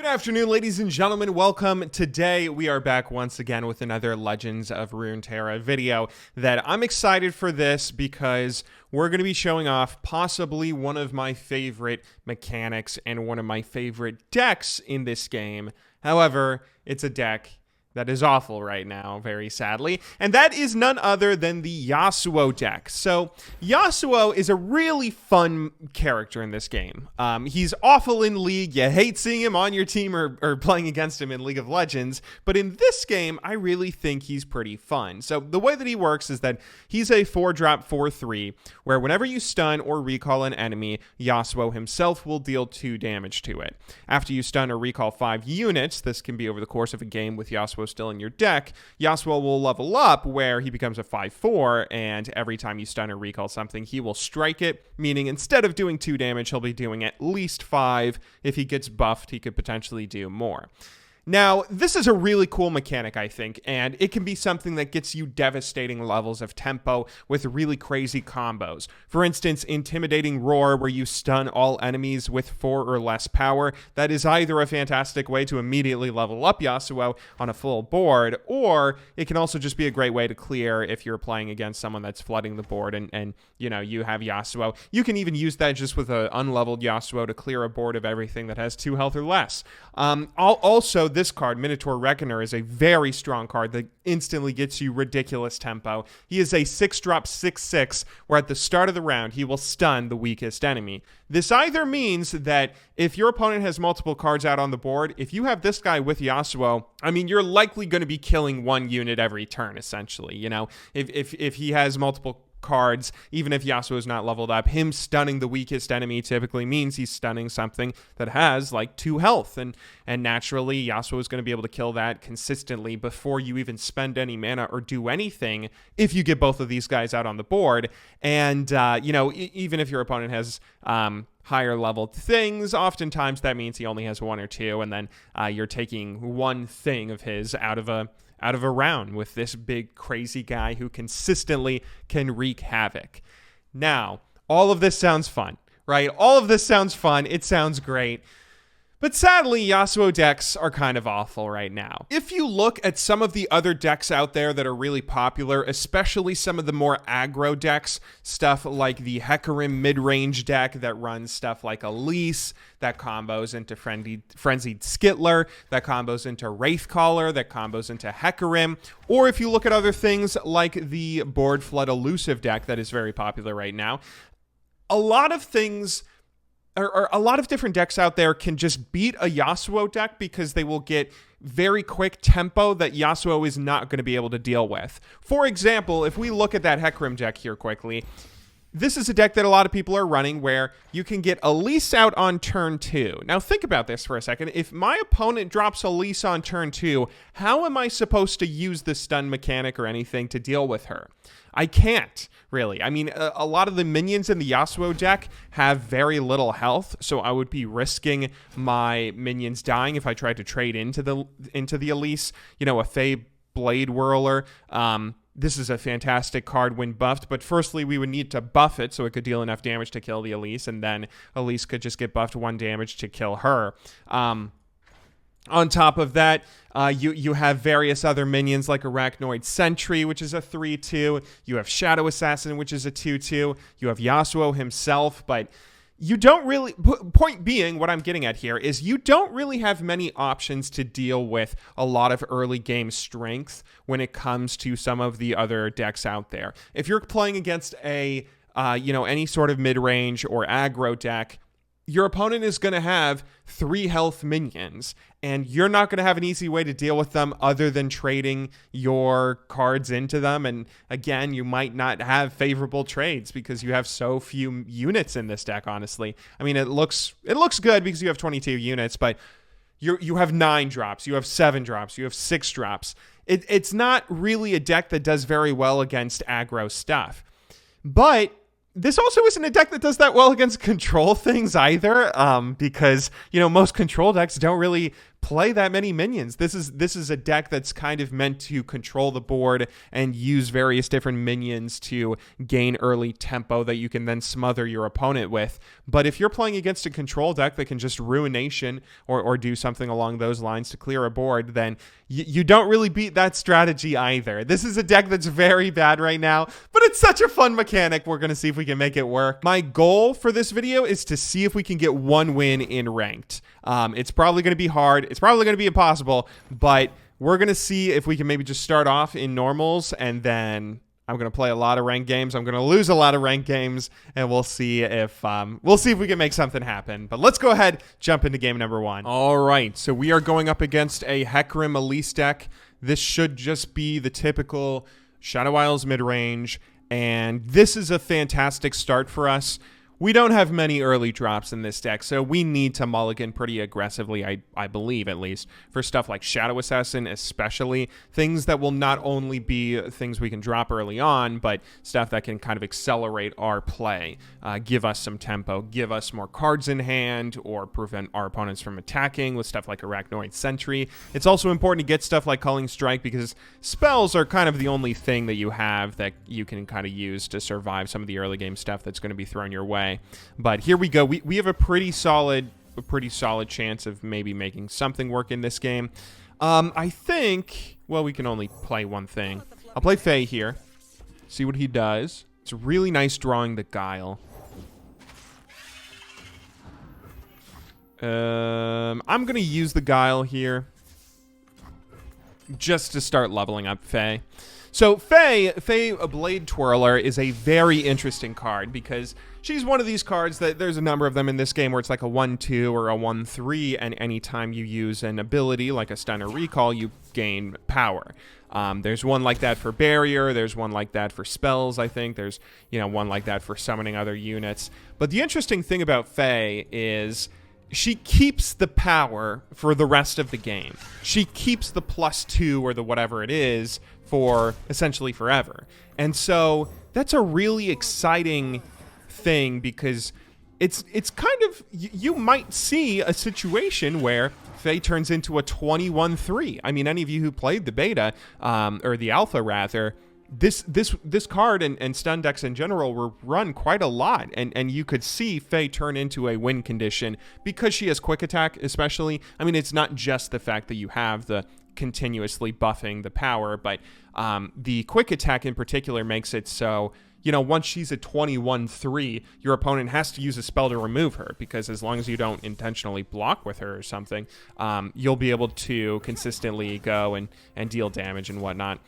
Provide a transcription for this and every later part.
Good afternoon, ladies and gentlemen. Welcome. Today, we are back once again with another Legends of Runeterra video that I'm excited for this because we're going to be showing off possibly one of my favorite mechanics and one of my favorite decks in this game. However, it's a deck that is awful right now, very sadly, and that is none other than the Yasuo deck. So, Yasuo is a really fun character in this game. He's awful in League. You hate seeing him on your team or playing against him in League of Legends, but in this game, I really think he's pretty fun. So, the way that he works is that he's a 4-drop 4/3, where whenever you stun or recall an enemy, Yasuo himself will deal 2 damage to it. After you stun or recall 5 units, this can be over the course of a game with Yasuo still in your deck, Yasuo will level up where he becomes a 5/4, and every time you stun or recall something, he will strike it, meaning instead of doing 2 damage, he'll be doing at least 5. If he gets buffed, he could potentially do more. Now, this is a really cool mechanic, I think, and it can be something that gets you devastating levels of tempo with really crazy combos. For instance, Intimidating Roar, where you stun all enemies with 4 or less power. That is either a fantastic way to immediately level up Yasuo on a full board, or it can also just be a great way to clear if you're playing against someone that's flooding the board and you know, you have Yasuo. You can even use that just with an unleveled Yasuo to clear a board of everything that has 2 health or less. Also, this card, Minotaur Reckoner, is a very strong card that instantly gets you ridiculous tempo. He is a 6-drop 6/6, where at the start of the round, he will stun the weakest enemy. This either means that if your opponent has multiple cards out on the board, if you have this guy with Yasuo, I mean, you're likely going to be killing 1 unit every turn, essentially. You know, if he has multiple cards, even if Yasuo is not leveled up, him stunning the weakest enemy typically means he's stunning something that has like 2 health, and naturally Yasuo is going to be able to kill that consistently before you even spend any mana or do anything if you get both of these guys out on the board. And you know, even if your opponent has higher leveled things, oftentimes that means he only has 1 or 2, and then you're taking 1 thing of his out of a round with this big crazy guy who consistently can wreak havoc. Now, all of this sounds fun, right? All of this sounds fun. It sounds great. But sadly, Yasuo decks are kind of awful right now. If you look at some of the other decks out there that are really popular, especially some of the more aggro decks, stuff like the Hecarim mid-range deck that runs stuff like Elise, that combos into Frenzied Skittler, that combos into Wraithcaller, that combos into Hecarim, or if you look at other things like the Board Flood Elusive deck that is very popular right now, a lot of things, or a lot of different decks out there can just beat a Yasuo deck because they will get very quick tempo that Yasuo is not going to be able to deal with. For example, if we look at that Hecarim deck here quickly, this is a deck that a lot of people are running where you can get Elise out on turn 2. Now think about this for a second. If my opponent drops Elise on turn 2, how am I supposed to use the stun mechanic or anything to deal with her? I can't, really. I mean, a lot of the minions in the Yasuo deck have very little health, so I would be risking my minions dying if I tried to trade into the Elise. You know, a Fey Blade Whirler. This is a fantastic card when buffed, but firstly, we would need to buff it so it could deal enough damage to kill the Elise, and then Elise could just get buffed 1 damage to kill her. On top of that, you have various other minions like Arachnoid Sentry, which is a 3/2. You have Shadow Assassin, which is a 2/2. You have Yasuo himself, but you don't really, point being, what I'm getting at here is you don't really have many options to deal with a lot of early game strength when it comes to some of the other decks out there. If you're playing against a, you know, any sort of mid-range or aggro deck, your opponent is going to have 3 health minions, and you're not going to have an easy way to deal with them other than trading your cards into them. And again, you might not have favorable trades because you have so few units in this deck, honestly. I mean, it looks good because you have 22 units, but you have 9 drops, you have 7 drops, you have 6 drops. It's not really a deck that does very well against aggro stuff. But this also isn't a deck that does that well against control things either, because, you know, most control decks don't really play that many minions. This is a deck that's kind of meant to control the board and use various different minions to gain early tempo that you can then smother your opponent with. But if you're playing against a control deck that can just Ruination or do something along those lines to clear a board, then you don't really beat that strategy either. This is a deck that's very bad right now, but it's such a fun mechanic. We're going to see if we can make it work. My goal for this video is to see if we can get one win in ranked. It's probably going to be hard. It's probably going to be impossible, but we're going to see if we can maybe just start off in normals, and then I'm going to play a lot of ranked games. I'm going to lose a lot of ranked games, and we'll see if we can make something happen. But let's go ahead, jump into game number 1. All right, so we are going up against a Hecarim Elise deck. This should just be the typical Shadow Isles mid-range, and this is a fantastic start for us. We don't have many early drops in this deck, so we need to mulligan pretty aggressively, I believe, at least, for stuff like Shadow Assassin, especially. Things that will not only be things we can drop early on, but stuff that can kind of accelerate our play, give us some tempo, give us more cards in hand, or prevent our opponents from attacking with stuff like Arachnoid Sentry. It's also important to get stuff like Culling Strike, because spells are kind of the only thing that you have that you can kind of use to survive some of the early game stuff that's going to be thrown your way. But here we go. We have a pretty solid chance of maybe making something work in this game. I think, well, we can only play one thing. I'll play Faye here, see what he does. It's really nice drawing the Guile. I'm going to use the Guile here just to start leveling up Faye. So Faye, a Blade Twirler, is a very interesting card because she's one of these cards that there's a number of them in this game where it's like a 1-2 or a 1-3, and anytime you use an ability like a stun or recall, you gain power. There's one like that for Barrier, there's one like that for spells, I think. There's, one like that for summoning other units. But the interesting thing about Faye is she keeps the power for the rest of the game. She keeps the +2 or the whatever it is for essentially forever. And so that's a really exciting thing because it's kind of, you might see a situation where Faye turns into a 21-3. I mean, any of you who played the beta, or the alpha rather, this card and stun decks in general were run quite a lot, and you could see Faye turn into a win condition because she has quick attack, especially. I mean, it's not just the fact that you have the continuously buffing the power, but the quick attack in particular makes it so, once she's a 21-3, your opponent has to use a spell to remove her, because as long as you don't intentionally block with her or something, you'll be able to consistently go and deal damage and whatnot.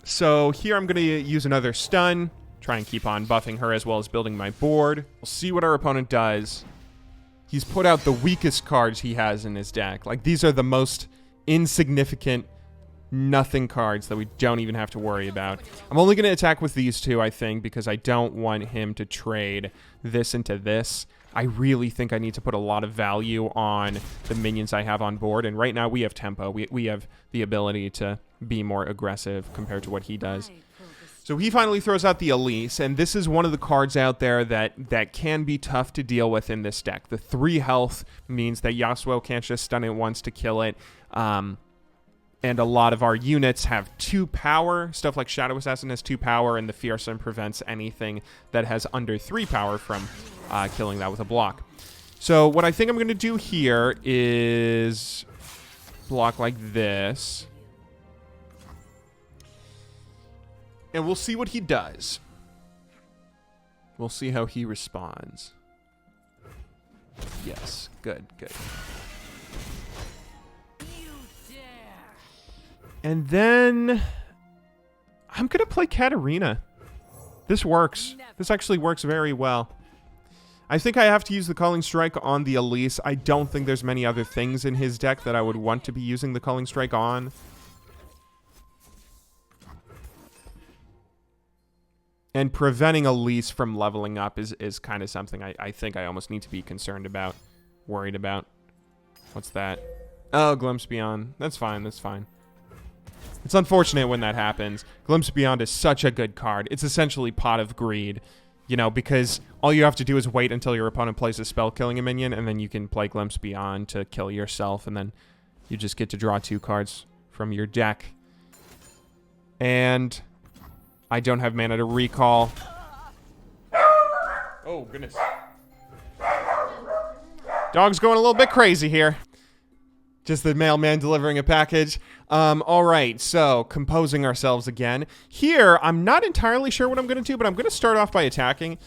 So here I'm going to use another stun, try and keep on buffing her as well as building my board. We'll see what our opponent does. He's put out the weakest cards he has in his deck. Like, these are the most insignificant, nothing cards that we don't even have to worry about. I'm only going to attack with these two, I think, because I don't want him to trade this into this. I really think I need to put a lot of value on the minions I have on board, and right now we have tempo. We have the ability to be more aggressive compared to what he does. So he finally throws out the Elise, and this is one of the cards out there that can be tough to deal with in this deck. The 3 health means that Yasuo can't just stun it once to kill it, and a lot of our units have 2 power. Stuff like Shadow Assassin has 2 power, and the Fearsome prevents anything that has under 3 power from killing that with a block. So what I think I'm going to do here is block like this. And we'll see what he does. We'll see how he responds. Yes, good. And then I'm going to play Katarina. This works. This actually works very well. I think I have to use the Culling Strike on the Elise. I don't think there's many other things in his deck that I would want to be using the Culling Strike on. And preventing Elise from leveling up is kind of something I think I almost need to be concerned about, worried about. What's that? Oh, Glimpse Beyond. That's fine, that's fine. It's unfortunate when that happens. Glimpse Beyond is such a good card. It's essentially Pot of Greed. You know, because all you have to do is wait until your opponent plays a spell killing a minion, and then you can play Glimpse Beyond to kill yourself, and then you just get to draw 2 cards from your deck. And I don't have mana to recall. Oh, goodness. Dog's going a little bit crazy here. Just the mailman delivering a package. All right, so composing ourselves again. Here, I'm not entirely sure what I'm going to do, but I'm going to start off by attacking.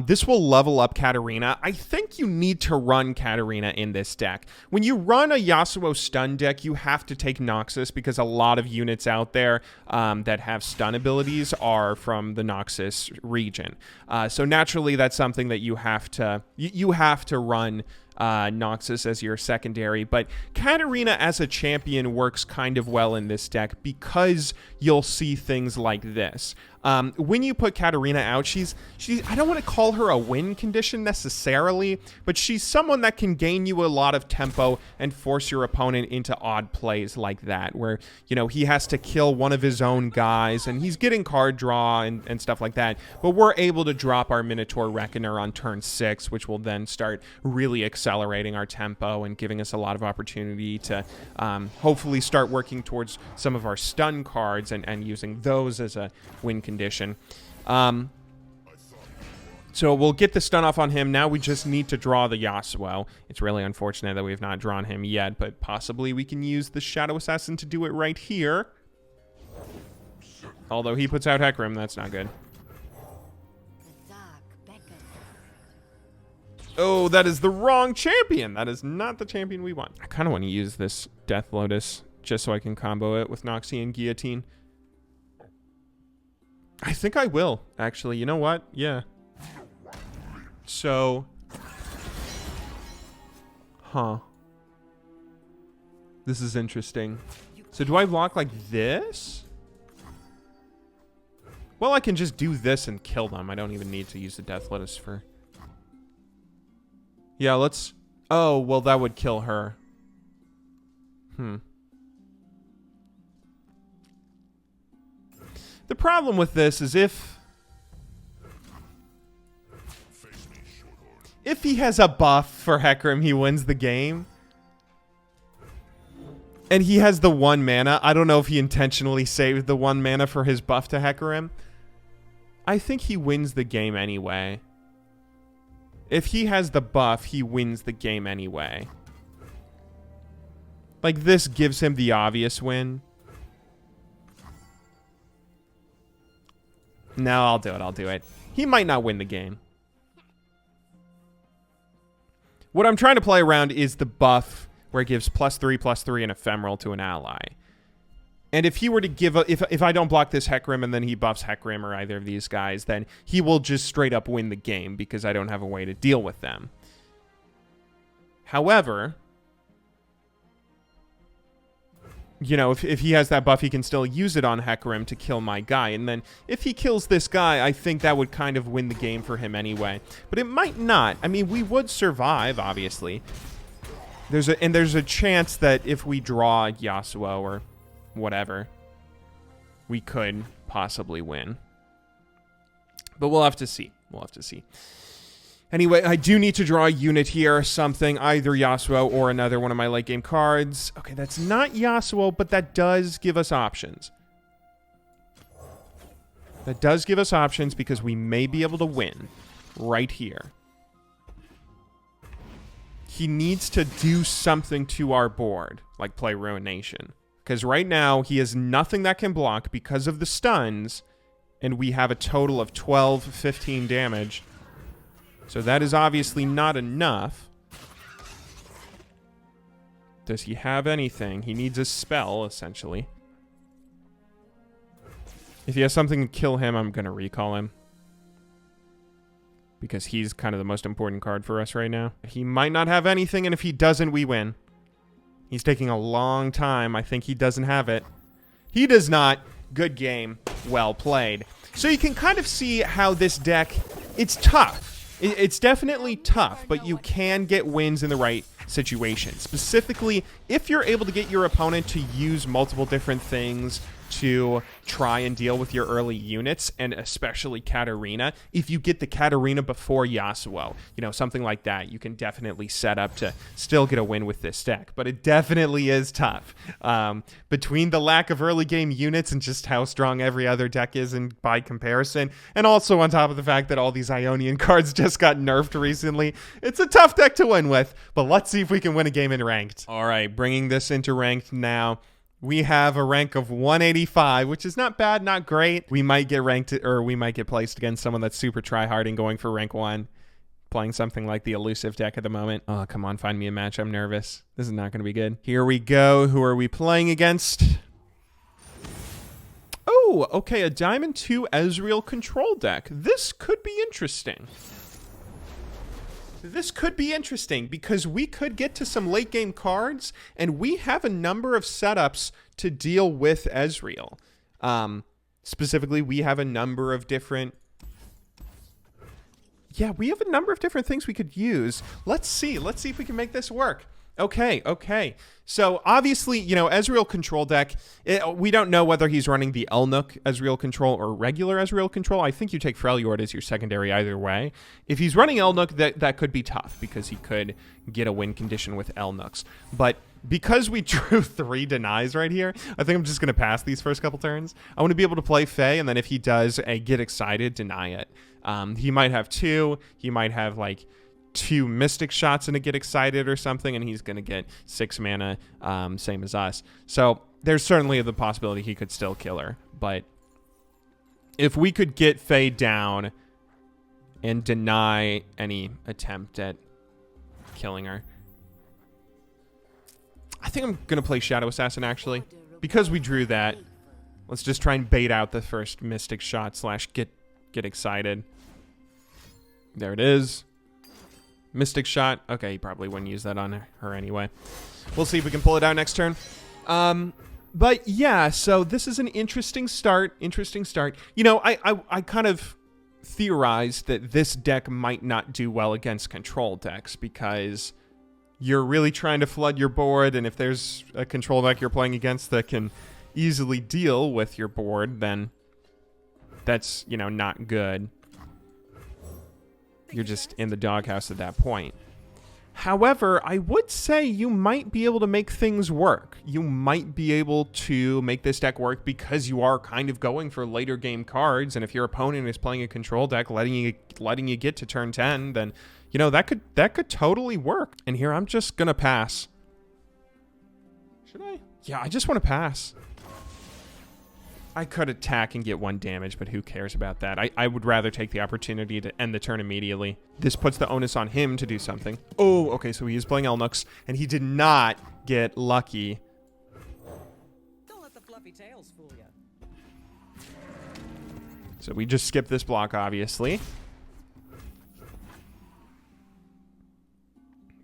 This will level up Katarina. I think you need to run Katarina in this deck. When you run a Yasuo stun deck, you have to take Noxus because a lot of units out there that have stun abilities are from the Noxus region. So naturally, that's something that you have to run Noxus as your secondary, but Katarina as a champion works kind of well in this deck because you'll see things like this. When you put Katarina out, she's I don't want to call her a win condition necessarily, but she's someone that can gain you a lot of tempo and force your opponent into odd plays like that, where, you know, he has to kill one of his own guys and he's getting card draw and stuff like that, but we're able to drop our Minotaur Reckoner on turn 6, which will then start really accelerating our tempo and giving us a lot of opportunity to hopefully start working towards some of our stun cards and using those as a win condition. So we'll get the stun off on him. Now we just need to draw the Yasuo. It's really unfortunate that we have not drawn him yet, but possibly we can use the Shadow Assassin to do it right here. Although he puts out Hecarim, that's not good. Oh, that is the wrong champion. That is not the champion we want. I kind of want to use this Death Lotus just so I can combo it with Noxie and Guillotine. I think I will, actually. You know what? Yeah. So. This is interesting. So do I block like this? Well, I can just do this and kill them. I don't even need to use the Death Lotus for... Yeah, let's... Oh, well, that would kill her. The problem with this is if he has a buff for Hecarim, he wins the game. And he has the 1 mana. I don't know if he intentionally saved the 1 mana for his buff to Hecarim. I think he wins the game anyway. If he has the buff, he wins the game anyway. Like, this gives him the obvious win. No, I'll do it. I'll do it. He might not win the game. What I'm trying to play around is the buff where it gives +3/+3 and ephemeral to an ally. And if he were to give a, if I don't block this Hecarim and then he buffs Hecarim or either of these guys, then he will just straight up win the game because I don't have a way to deal with them. However, you know, if he has that buff, he can still use it on Hecarim to kill my guy. And then if he kills this guy, I think that would kind of win the game for him anyway. But it might not. I mean, we would survive, obviously. There's a chance that if we draw Yasuo or whatever, we could possibly win. But we'll have to see. We'll have to see. Anyway, I do need to draw a unit here, something, either Yasuo or another one of my late game cards. Okay, that's not Yasuo, but that does give us options. That does give us options because we may be able to win right here. He needs to do something to our board, like play Ruination. Because right now, he has nothing that can block because of the stuns, and we have a total of 12, 15 damage. So that is obviously not enough. Does he have anything? He needs a spell, essentially. If he has something to kill him, I'm going to recall him. Because he's kind of the most important card for us right now. He might not have anything, and if he doesn't, we win. He's taking a long time. I think he doesn't have it. He does not. Good game. Well played. So you can kind of see how this deck, it's tough. It's definitely tough, but you can get wins in the right situation. Specifically, if you're able to get your opponent to use multiple different things to try and deal with your early units, and especially Katarina. If you get the Katarina before Yasuo, you know, something like that, you can definitely set up to still get a win with this deck. But it definitely is tough. Between the lack of early game units and just how strong every other deck is by comparison, and also on top of the fact that all these Ionian cards just got nerfed recently, it's a tough deck to win with. But let's see if we can win a game in ranked. All right, bringing this into ranked now. We have a rank of 185, which is not bad, not great. We might get ranked, or we might get placed against someone that's super tryharding going for rank 1. Playing something like the elusive deck at the moment. Oh, come on, find me a match. I'm nervous. This is not going to be good. Here we go. Who are we playing against? Oh, okay, a Diamond 2 Ezreal control deck. This could be interesting. This could be interesting because we could get to some late game cards, and we have a number of setups to deal with Ezreal. Specifically, we have a number of different... Yeah, we have a number of different things we could use. Let's see. Let's see if we can make this work. Okay. So obviously, you know, Ezreal control deck, we don't know whether he's running the Elnuk Ezreal control or regular Ezreal control. I think you take Freljord as your secondary either way. If he's running Elnuk, that could be tough because he could get a win condition with Elnuks. But because we drew 3 denies right here, I think I'm just going to pass these first couple turns. I want to be able to play Faye, and then if he does a get excited, deny it. He might have 2. He might have like 2 Mystic shots and a get excited or something, and he's going to get 6 mana, same as us. So there's certainly the possibility he could still kill her. But if we could get Faye down and deny any attempt at killing her, I think I'm going to play Shadow Assassin, actually. Because we drew that, let's just try and bait out the first Mystic shot / get excited. There it is. Mystic shot. Okay, he probably wouldn't use that on her anyway. We'll see if we can pull it out next turn. But yeah, so this is an interesting start. You know, I kind of theorized that this deck might not do well against control decks because you're really trying to flood your board, and if there's a control deck you're playing against that can easily deal with your board, then that's, you know, not good. You're just in the doghouse at that point. However, I would say you might be able to make things work. You might be able to make this deck work because you are kind of going for later game cards, and if your opponent is playing a control deck, letting you get to turn 10, then, you know, that could totally work. And here I'm just gonna pass. Should I? Yeah, I just want to pass. I could attack and get 1 damage, but who cares about that? I would rather take the opportunity to end the turn immediately. This puts the onus on him to do something. Oh, okay, so he is playing Elnuks, and he did not get lucky. Don't let the fluffy tails fool you. So we just skip this block, obviously.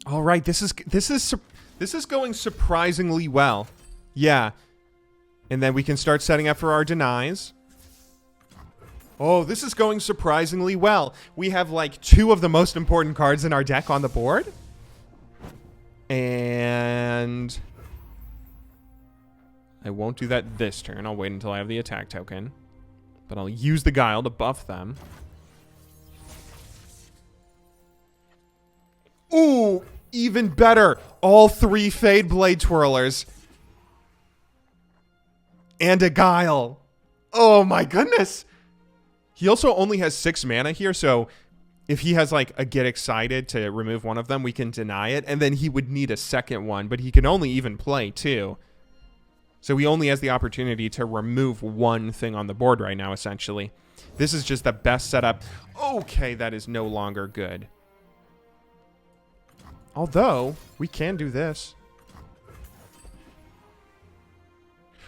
All right, this is going surprisingly well. Yeah. And then we can start setting up for our denies. Oh, this is going surprisingly well. We have like 2 of the most important cards in our deck on the board. And I won't do that this turn. I'll wait until I have the attack token. But I'll use the Guile to buff them. Ooh, even better. All 3 Fade Blade Twirlers. And a Guile. Oh my goodness. He also only has 6 mana here, so if he has like a get excited to remove one of them, we can deny it, and then he would need a second one, but he can only even play 2. So he only has the opportunity to remove 1 thing on the board right now, essentially. This is just the best setup. Okay, that is no longer good. Although, we can do this.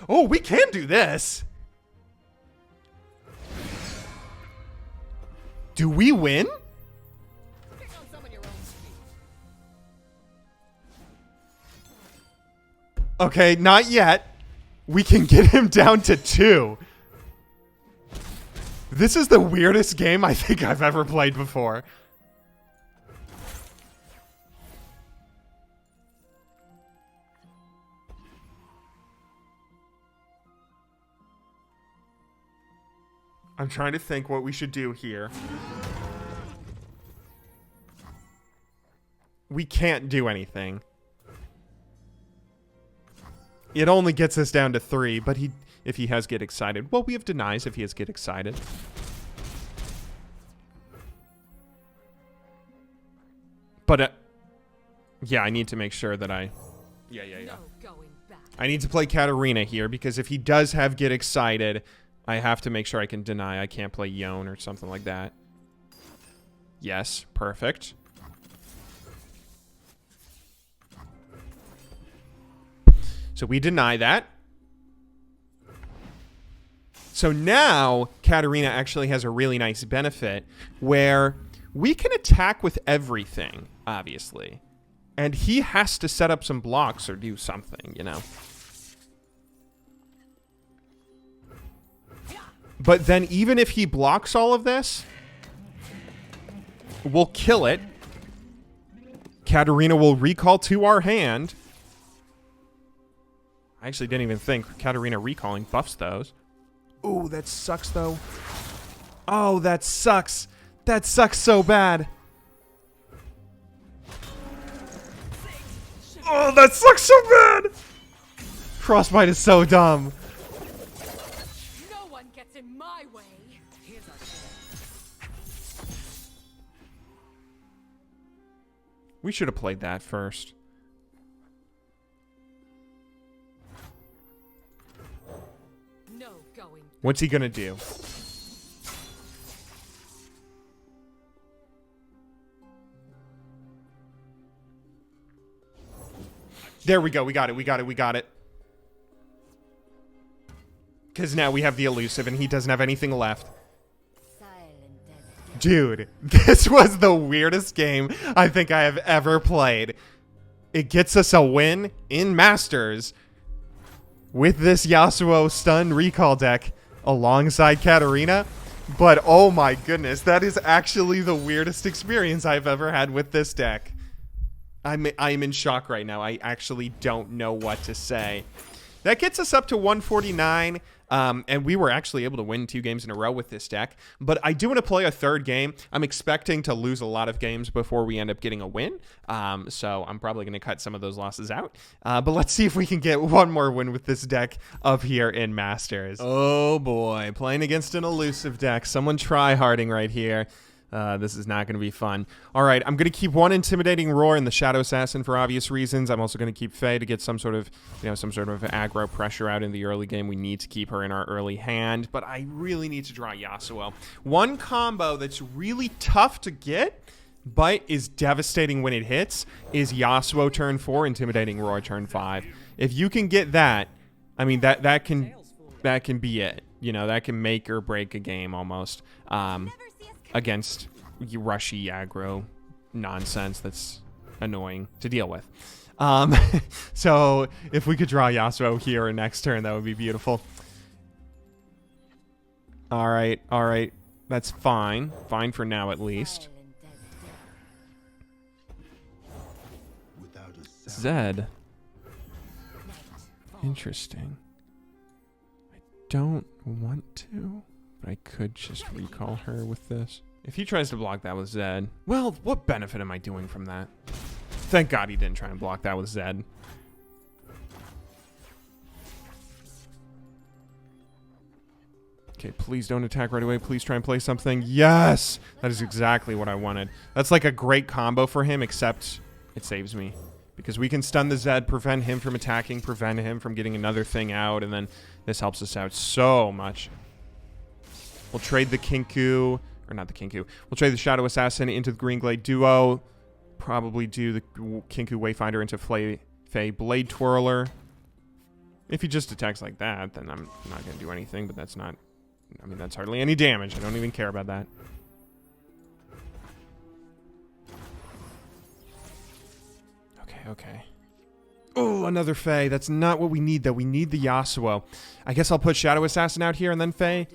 Oh, we can do this. Do we win? Okay, not yet. We can get him down to 2. This is the weirdest game I think I've ever played before. I'm trying to think what we should do here. We can't do anything. It only gets us down to 3, but if he has Get Excited. Well, we have denies if he has Get Excited. But, yeah, I need to make sure that I... Yeah. I need to play Katarina here, because if he does have Get Excited, I have to make sure I can deny. I can't play Yone or something like that. Yes, perfect. So we deny that. So now, Katarina actually has a really nice benefit where we can attack with everything, obviously. And he has to set up some blocks or do something, you know. But then even if he blocks all of this, we'll kill it. Katarina will recall to our hand. I actually didn't even think Katarina recalling buffs those. Ooh, that sucks, though. Oh, that sucks. That sucks so bad. Oh, that sucks so bad. Frostbite is so dumb. No one gets in my way. Here's our We should have played that first. No going. What's he gonna do? There we go. We got it. We got it. We got it. Because now we have the elusive and he doesn't have anything left. Dude, this was the weirdest game I think I have ever played. It gets us a win in Masters with this Yasuo stun recall deck alongside Katarina. But oh my goodness, that is actually the weirdest experience I've ever had with this deck. I'm in shock right now. I actually don't know what to say. That gets us up to 149. And we were actually able to win 2 games in a row with this deck. But I do want to play a 3rd game. I'm expecting to lose a lot of games before we end up getting a win. So I'm probably going to cut some of those losses out. But let's see if we can get one more win with this deck up here in Masters. Oh boy, playing against an elusive deck. Someone try-harding right here. This is not going to be fun. All right, I'm going to keep 1 Intimidating Roar and the Shadow Assassin for obvious reasons. I'm also going to keep Faye to get some sort of, some sort of aggro pressure out in the early game. We need to keep her in our early hand, but I really need to draw Yasuo. One combo that's really tough to get, but is devastating when it hits, is Yasuo turn 4, Intimidating Roar turn 5. If you can get that, I mean, that can be it. That can make or break a game almost. Against rushy aggro nonsense that's annoying to deal with. So if we could draw Yasuo here next turn, that would be beautiful. All right. That's fine. Fine for now, at least. Zed. Interesting. I don't want to. But I could just recall her with this. If he tries to block that with Zed, well, what benefit am I doing from that? Thank God he didn't try and block that with Zed. Okay, please don't attack right away. Please try and play something. Yes! That is exactly what I wanted. That's like a great combo for him, except it saves me. Because we can stun the Zed, prevent him from attacking, prevent him from getting another thing out, and then this helps us out so much. We'll trade the Kinku, or not the Kinku. We'll trade the Shadow Assassin into the Green Glade Duo. Probably do the Kinku Wayfinder into Faye Blade Twirler. If he just attacks like that, then I'm not going to do anything, but that's not... I mean, that's hardly any damage. I don't even care about that. Okay. Oh, another Faye. That's not what we need, though. We need the Yasuo. I guess I'll put Shadow Assassin out here and then Faye.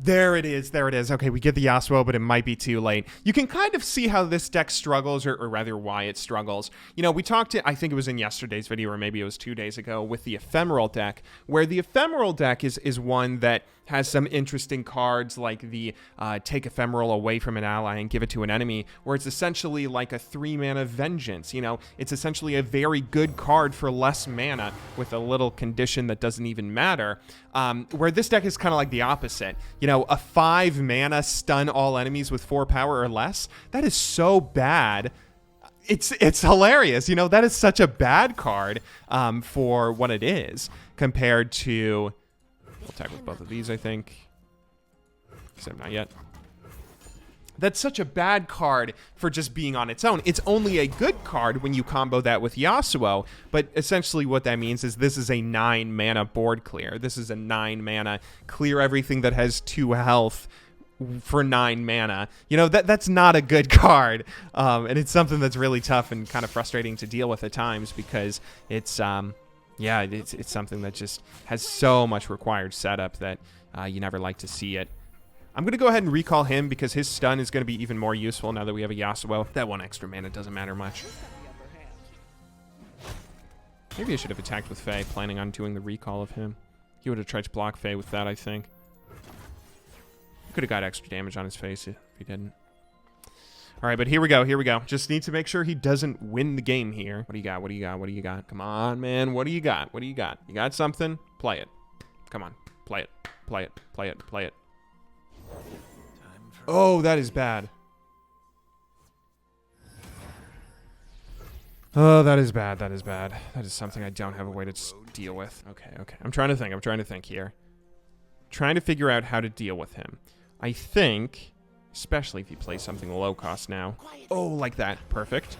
There it is. There it is. Okay, we get the Yasuo, but it might be too late. You can kind of see how this deck struggles, or rather why it struggles. You know, we talked I think it was in yesterday's video, or maybe it was 2 days ago, with the Ephemeral Deck, where the Ephemeral Deck is one that has some interesting cards, like the take Ephemeral away from an ally and give it to an enemy, where it's essentially like a 3-mana Vengeance. You know, it's essentially a very good card for less mana with a little condition that doesn't even matter. Where this deck is kind of like the opposite. You know, a 5-mana stun all enemies with 4 power or less. That is so bad. It's hilarious. You know, that is such a bad card for what it is compared to... We'll attack with both of these, I think. Except not yet. That's such a bad card for just being on its own. It's only a good card when you combo that with Yasuo, but essentially what that means is this is a 9-mana board clear. This is a 9-mana clear everything that has 2 health for 9 mana. You know, that's not a good card, and it's something that's really tough and kind of frustrating to deal with at times, because it's yeah, it's something that just has so much required setup that you never like to see it. I'm going to go ahead and recall him because his stun is going to be even more useful now that we have a Yasuo. That 1 extra mana doesn't matter much. Maybe I should have attacked with Faye, planning on doing the recall of him. He would have tried to block Faye with that, I think. Could have got extra damage on his face if he didn't. All right, but here we go. Here we go. Just need to make sure he doesn't win the game here. What do you got? What do you got? What do you got? Come on, man. What do you got? What do you got? You got something? Play it. Come on. Play it. Play it. Play it. Play it. Oh, that is bad. Oh, that is bad. That is bad. That is something I don't have a way to deal with. Okay, okay. I'm trying to think. I'm trying to think here. Trying to figure out how to deal with him. I think, especially if he plays something low cost now. Oh, like that. Perfect.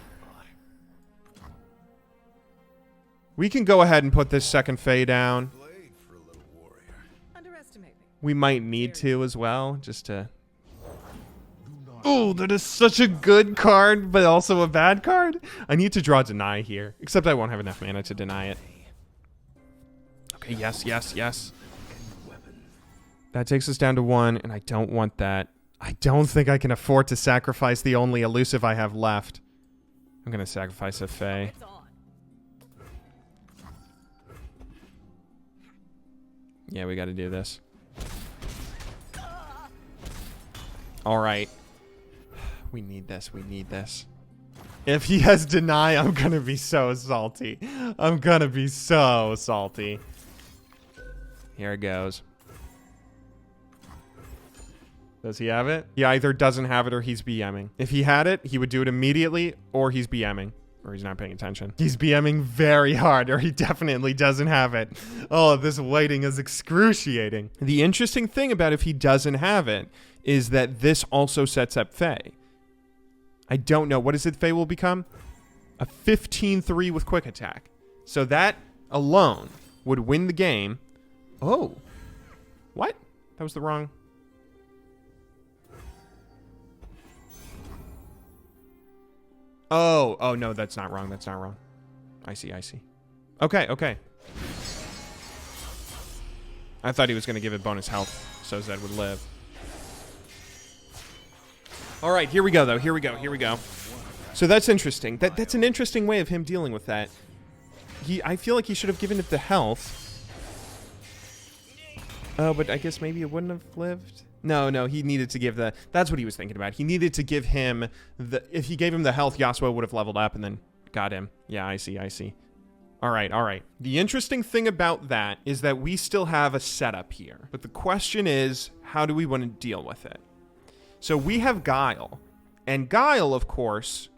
We can go ahead and put this second Faye down. We might need to as well, just to... Oh, that is such a good card, but also a bad card. I need to draw Deny here, except I won't have enough mana to deny it. Okay, yes, yes, yes. That takes us down to 1, and I don't want that. I don't think I can afford to sacrifice the only elusive I have left. I'm going to sacrifice a Faye. Yeah, we got to do this. All right. We need this. We need this. If he has Deny, I'm going to be so salty. I'm going to be so salty. Here it goes. Does he have it? He either doesn't have it or he's BMing. If he had it, he would do it immediately, or he's BMing. Or he's not paying attention. He's BMing very hard, or he definitely doesn't have it. Oh, this waiting is excruciating. The interesting thing about if he doesn't have it is that this also sets up Faye. I don't know. What is it Faye will become? A 15-3 with quick attack. So that alone would win the game. Oh. What? That was the wrong... Oh, no, that's not wrong. That's not wrong. I see, I see. Okay, okay. I thought he was going to give it bonus health so Zed would live. All right, here we go, though. Here we go, here we go. So that's interesting. That's an interesting way of him dealing with that. I feel like he should have given it the health. Oh, but I guess maybe it wouldn't have lived. No, he needed to give the... That's what he was thinking about. He needed to give him the... If he gave him the health, Yasuo would have leveled up and then got him. Yeah, I see, I see. All right, all right. The interesting thing about that is that we still have a setup here. But the question is, how do we want to deal with it? So we have Guile. And Guile, of course,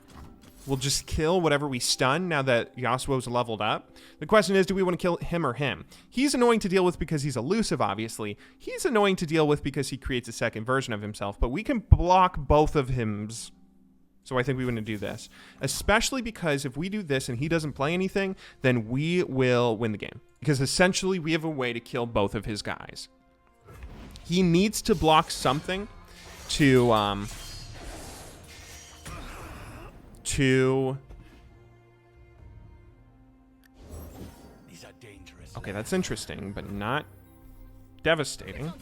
will just kill whatever we stun now that Yasuo's leveled up. The question is, do we want to kill him or him? He's annoying to deal with because he's elusive, obviously. He's annoying to deal with because he creates a second version of himself, but we can block both of hims. So I think we want to do this. Especially because if we do this and he doesn't play anything, then we will win the game. Because essentially we have a way to kill both of his guys. He needs to block something to Okay, that's interesting, but not devastating.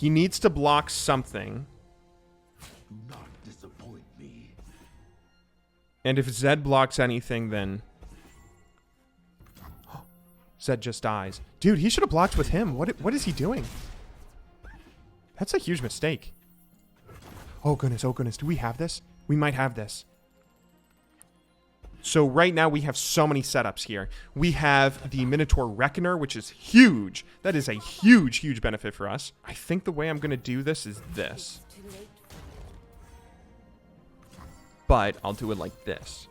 He needs to block something. Do not disappoint me. And if Zed blocks anything, then... Zed just dies. Dude, he should have blocked with him. What is he doing? That's a huge mistake. Oh, goodness. Oh, goodness. Do we have this? We might have this. So right now we have so many setups here. We have the Minotaur Reckoner, which is huge. That is a huge, huge benefit for us. I think the way I'm going to do this is this. But I'll do it like this.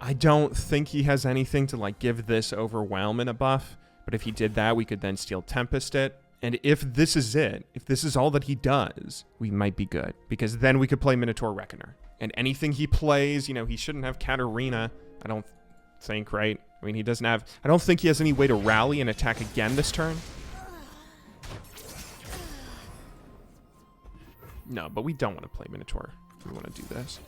I don't think he has anything to like give this Overwhelm in a buff. But if he did that, we could then Steel Tempest it. And if this is it, if this is all that he does, we might be good. Because then we could play Minotaur Reckoner. And anything he plays, you know, he shouldn't have Katarina, I don't think, right? I mean, he doesn't have... I don't think he has any way to rally and attack again this turn. No, but we don't want to play Minotaur. We want to do this.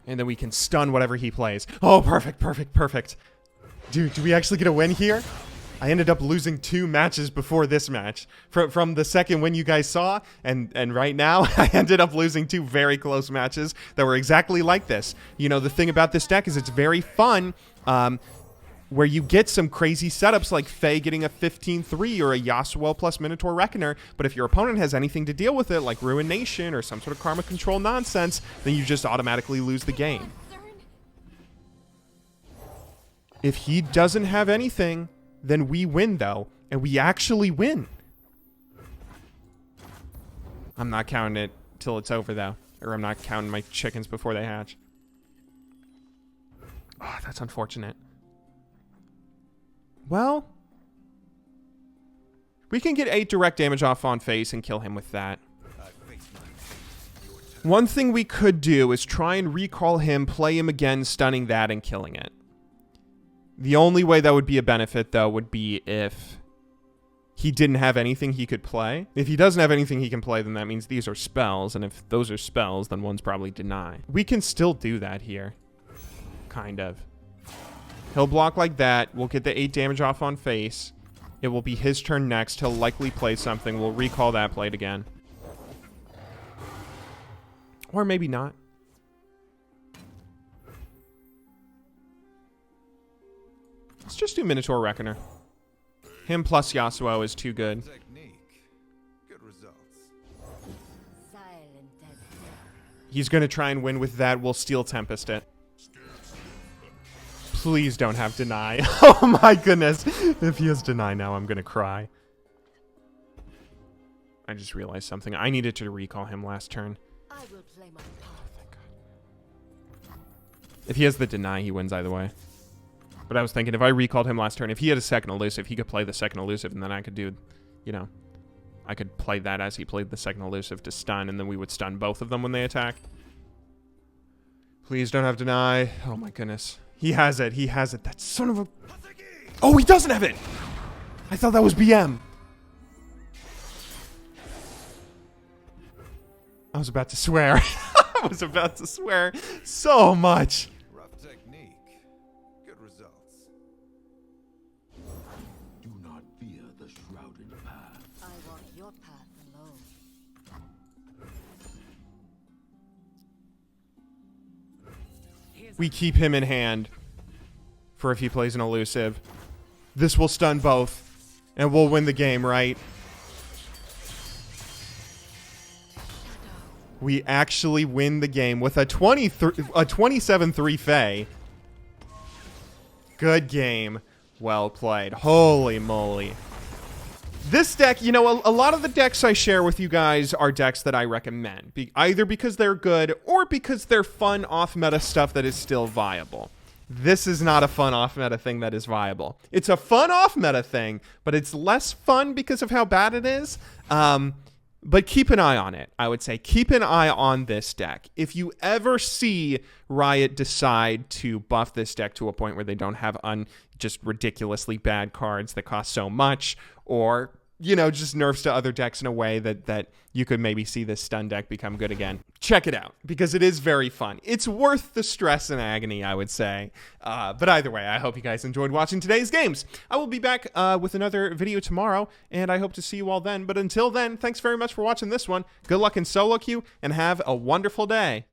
And then we can stun whatever he plays. Oh, perfect, perfect, perfect. Dude, do we actually get a win here? I ended up losing 2 matches before this match. From the second win you guys saw, and right now, I ended up losing 2 very close matches that were exactly like this. You know, the thing about this deck is it's very fun, where you get some crazy setups like Faye getting a 15-3 or a Yasuo plus Minotaur Reckoner, but if your opponent has anything to deal with it, like Ruination or some sort of Karma Control nonsense, then you just automatically lose the game. If he doesn't have anything, then we win, though. And we actually win. I'm not counting it till it's over, though. Or I'm not counting my chickens before they hatch. Oh, that's unfortunate. Well, we can get 8 direct damage off on face and kill him with that. One thing we could do is try and recall him, play him again, stunning that, and killing it. The only way that would be a benefit, though, would be if he didn't have anything he could play. If he doesn't have anything he can play, then that means these are spells, and if those are spells, then one's probably deny. We can still do that here. Kind of. He'll block like that. We'll get the 8 damage off on face. It will be his turn next. He'll likely play something. We'll recall that played again. Or maybe not. Let's just do Minotaur Reckoner. Him plus Yasuo is too good. Good results. He's going to try and win with that. We'll Steel Tempest it. Please don't have Deny. Oh my goodness. If he has Deny now, I'm going to cry. I just realized something. I needed to recall him last turn. I will play my part. Oh, thank God. If he has the Deny, he wins either way. But I was thinking, if I recalled him last turn, if he had a second elusive, he could play the second elusive, and then I could do, you know, I could play that as he played the second elusive to stun, and then we would stun both of them when they attack. Please don't have Deny. Oh my goodness. He has it. He has it. That son of a... Oh, he doesn't have it! I thought that was BM. I was about to swear. I was about to swear so much. Rough technique. Good results. Do not fear the shrouded path. I walk your path alone. We keep him in hand for if he plays an elusive. This will stun both, and we'll win the game, right? We actually win the game with a 27-3 Faye. Good game. Well played. Holy moly. This deck, you know, a lot of the decks I share with you guys are decks that I recommend. Either because they're good or because they're fun off-meta stuff that is still viable. This is not a fun off-meta thing that is viable. It's a fun off-meta thing, but it's less fun because of how bad it is. But keep an eye on it, I would say. Keep an eye on this deck. If you ever see Riot decide to buff this deck to a point where they don't have just ridiculously bad cards that cost so much, or you know, just nerfs to other decks in a way that you could maybe see this stun deck become good again. Check it out, because it is very fun. It's worth the stress and agony, I would say. But either way, I hope you guys enjoyed watching today's games. I will be back with another video tomorrow, and I hope to see you all then. But until then, thanks very much for watching this one. Good luck in solo queue, and have a wonderful day.